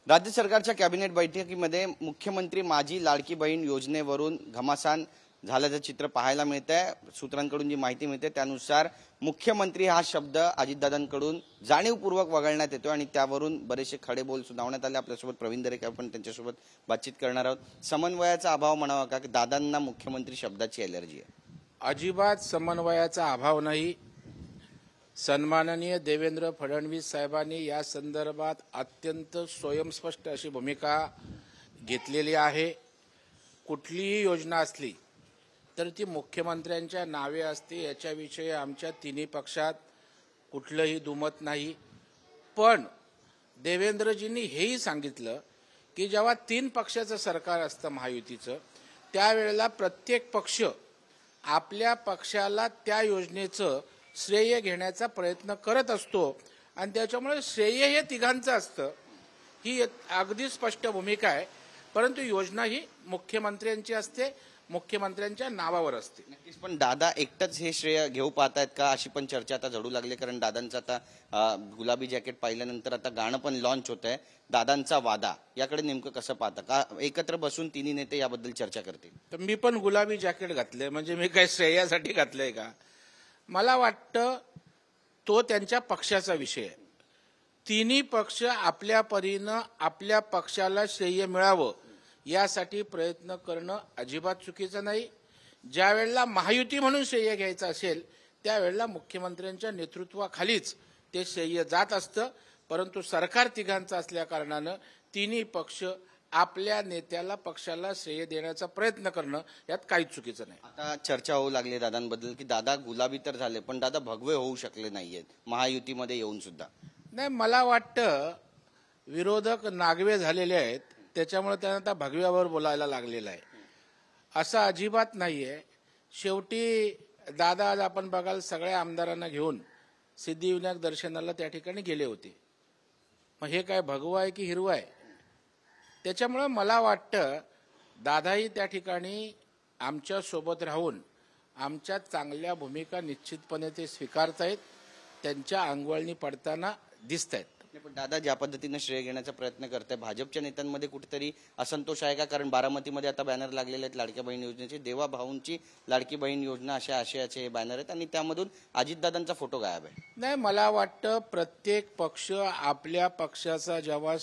राज्य सरकारच्या कॅबिनेट बैठकीमध्ये मुख्यमंत्री माझी लाडकी बहीण योजनेवरून घमासान झाल्याचं चित्र पाहायला मिळतंय। सूत्रांकडून जी माहिती मिळते त्यानुसार मुख्यमंत्री हा शब्द अजितदादांकडून जाणीवपूर्वक वगळण्यात येतो आणि त्यावरून बरेचसे खडेबोल सुनावण्यात आले। आपल्यासोबत प्रवीण दरेकर आपण त्यांच्यासोबत बातचीत करणार आहोत। समन्वयाचा अभाव म्हणावा का, की दादांना मुख्यमंत्री शब्दाची ॲलर्जी आहे? अजिबात समन्वयाचा अभाव नाही। सन्माननीय देवेंद्र फडणवीस साहेबांनी या संदर्भात अत्यंत स्वयंस्पष्ट अशी भूमिका घेतलेली आहे। कुठलीही योजना असली तर ती मुख्यमंत्र्यांच्या नावे असते, याच्याविषयी आमच्या तिन्ही पक्षात कुठलंही दुमत नाही। पण देवेंद्रजींनी हेही सांगितलं की जेव्हा 3 पक्षाचं सरकार असतं महायुतीचं, त्यावेळेला प्रत्येक पक्ष आपल्या पक्षाला त्या योजनेचं श्रेय घेण्याचा प्रयत्न करत असतो आणि त्याच्यामुळे श्रेय हे तिघांचं असतं। ही अगदी स्पष्ट भूमिका आहे। परंतु योजना ही मुख्यमंत्र्यांची असते, मुख्यमंत्र्यांच्या नावावर असते। नक्कीच, पण दादा एकटंच हे श्रेय घेऊ पाहतायत का, अशी पण चर्चा आता झडू लागली। कारण दादांचं आता गुलाबी जॅकेट पाहिल्यानंतर आता गाणं पण लॉन्च होत आहे, दादांचा वादा। याकडे नेमकं कसं पाहता का, एकत्र बसून तिन्ही नेते याबद्दल चर्चा करतील? तर मी पण गुलाबी जॅकेट घातलंय, म्हणजे मी काय श्रेयासाठी घातलंय का? मला वाटतं तो त्यांच्या पक्षाचा विषय आहे। तिन्ही पक्ष आपल्या परीनं आपल्या पक्षाला श्रेय मिळावं यासाठी प्रयत्न करणं अजिबात चुकीचं नाही। ज्या वेळेला महायुती म्हणून श्रेय घ्यायचं असेल त्यावेळेला मुख्यमंत्र्यांच्या नेतृत्वाखालीच ते श्रेय जात असतं। परंतु सरकार तिघांचं असल्या कारणानं तिन्ही पक्ष आपल्या नेत्याला पक्षाला श्रेय देण्याचा प्रयत्न करणं यात काहीच चुकीचं नाही। आता चर्चा होऊ लागली दादांबद्दल की दादा गुलाबी तर झाले पण दादा भगवे होऊ शकले नाहीयेत महायुतीमध्ये येऊन सुद्धा। नाही, मला वाटतं विरोधक नागवे झालेले आहेत, त्याच्यामुळे त्यांना आता भगव्यावर बोलायला लागलेलं आहे। असं अजिबात नाहीये। शेवटी दादा आज आपण बघाल सगळ्या आमदारांना घेऊन सिद्धिविनायक दर्शनाला त्या ठिकाणी गेले होते। मग हे काय भगवा आहे की हिरवा आहे? त्याच्यामुळे मला वाटतं दादाही त्या ठिकाणी आमच्या सोबत राहून आमच्या चांगल्या भूमिका निश्चितपणे ते स्वीकारतायत, त्यांच्या अंगवळणी पडताना दिसतायत। पण दादा ज्या पद्धतीने श्रेय घेण्याचा प्रयत्न करताय, भाजपच्या नेत्यांमध्ये कुठेतरी असंतोष आहे का? कारण बारामतीमध्ये आता बॅनर लागलेले आहेत लाडक्या बहीण योजनेचे, देवा भाऊंची लाडकी बहीण योजना अशा आशयाचे हे बॅनर आहेत आणि त्यामधून अजितदादांचा फोटो गायब आहे। नाही, मला वाटतं प्रत्येक पक्ष आपल्या पक्षाचा जेव्हा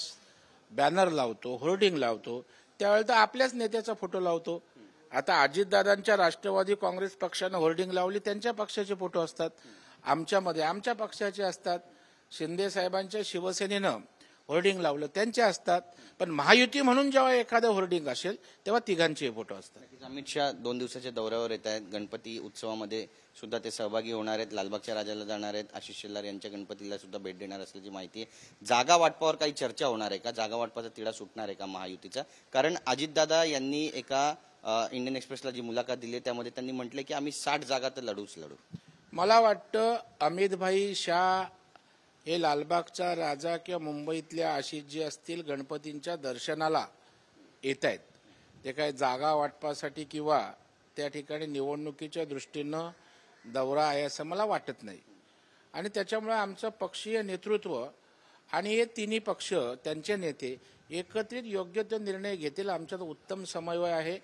बॅनर लावतो, होर्डिंग लावतो, त्यावेळेला तर आपल्याच नेत्याचा फोटो लावतो। आता अजितदादांच्या राष्ट्रवादी काँग्रेस पक्षानं होर्डिंग लावली, त्यांच्या पक्षाचे फोटो असतात, आमच्यामध्ये आमच्या पक्षाचे असतात, शिंदे साहेबांच्या शिवसेनेनं होर्डिंग लावलं त्यांचे असतात। पण महायुती म्हणून जेव्हा एखादं होर्डिंग असेल तेव्हा तिघांचे फोटो असतात। अमित शहा 2 दिवसाच्या दौऱ्यावर येत आहेत, गणपती उत्सवामध्ये सुद्धा ते सहभागी होणार आहेत, लालबागच्या राजाला जाणार आहेत, आशिष शेलार यांच्या गणपतीला सुद्धा भेट देणार असल्याची माहिती आहे। जागा वाटपावर काही चर्चा होणार आहे का? जागा वाटपाचा तिढा सुटणार आहे का महायुतीचा? कारण अजितदादा यांनी एका इंडियन एक्सप्रेसला जी मुलाखत दिली त्यामध्ये त्यांनी म्हटले की आम्ही 60 जागा तर लढूच लढू। मला वाटतं अमितभाई शाह हे लालबागचा राजा किंवा मुंबईतल्या आशिष जे असतील गणपतींच्या दर्शनाला येत आहेत, ते काय जागा वाटपासाठी किंवा त्या ठिकाणी निवडणुकीच्या दृष्टीनं दौरा आहे असं मला वाटत नाही। आणि त्याच्यामुळे आमचं पक्षीय नेतृत्व आणि हे तिन्ही पक्ष त्यांचे नेते एकत्रित योग्य तो निर्णय घेतील। आमच्यात उत्तम समन्वय आहे।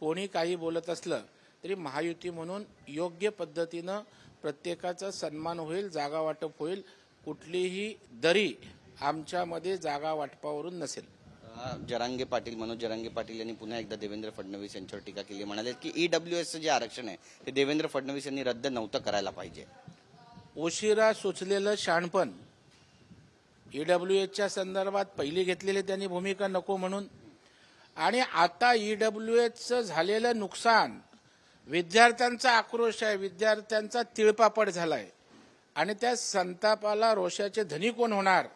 कोणी काही बोलत असलं तरी महायुती म्हणून योग्य पद्धतीनं प्रत्येकाचा सन्मान होईल, जागा वाटप होईल, कुठलीही दरी आमच्यामध्ये जागा वाटपावरून नसेल। जरांगे पाटील, मनोज जरांगे पाटील यांनी पुन्हा एकदा देवेंद्र फडणवीस यांच्यावर टीका केली, म्हणाले की ईडब्ल्यूएसचं जे आरक्षण आहे ते देवेंद्र फडणवीस यांनी रद्द नव्हतं करायला पाहिजे। उशिरा सुचलेलं शहाणपण। ईडब्ल्यूएसच्या संदर्भात पहिली घेतलेली त्यांनी भूमिका नको म्हणून, आणि आता ईडब्ल्यूएसचं झालेलं नुकसान, विद्यार्थ्यांचा आक्रोश आहे, विद्यार्थ्यांचा तिळपापड झालाय आणि त्या संतापाला रोषाचे धनी कोण होणार?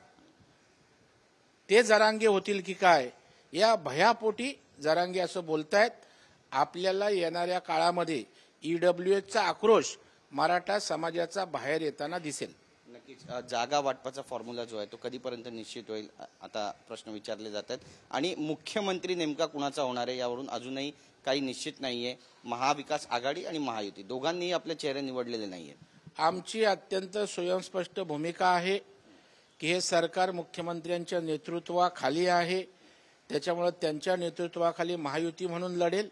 ते जरांगे होतील की काय, या भयापोटी जरांगे असं बोलतायत। आपल्याला येणाऱ्या काळामध्ये ईडब्ल्यूएसचा आक्रोश मराठा समाजाचा बाहेर येताना दिसेल। नक्कीच जागा वाटपाचा फॉर्म्युला जो आहे तो कधीपर्यंत निश्चित होईल आता प्रश्न विचारले जात आहेत आणि मुख्यमंत्री नेमका कुणाचा होणार आहे यावरून अजूनही काही निश्चित नाहीये। महाविकास आघाडी आणि महायुती दोघांनीही आपले चेहरे निवडलेले नाहीयेत। आमची अत्यंत स्वयंस्पष्ट भूमिका आहे की हे सरकार मुख्यमंत्र्यांच्या नेतृत्वाखाली आहे, त्याच्यामुळे त्यांच्या नेतृत्वाखाली महायुती म्हणून लढेल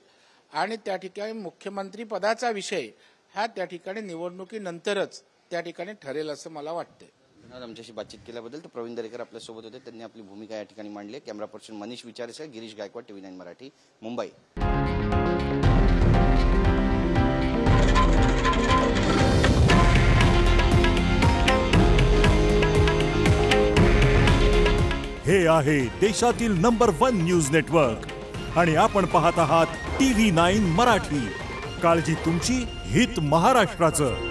आणि त्या ठिकाणी मुख्यमंत्री पदाचा विषय हा त्या ठिकाणी निवडणुकीनंतरच त्या ठिकाणी ठरेल असं मला वाटतंय. धन्यवाद आमच्याशी बातचीत केल्याबद्दल. तर प्रवीण दरेकर आपल्यासोबत होते, त्यांनी आपली भूमिका या ठिकाणी मांडली. कॅमेरा पर्सन मनीष विचारेसह गिरीश गायकवाड, TV9 मराठी, मुंबई. हे आहे देशातील नंबर 1 न्यूज नेटवर्क आणि आपण पाहत आहात TV9 मराठी. काळजी तुमची, हित महाराष्ट्राचं.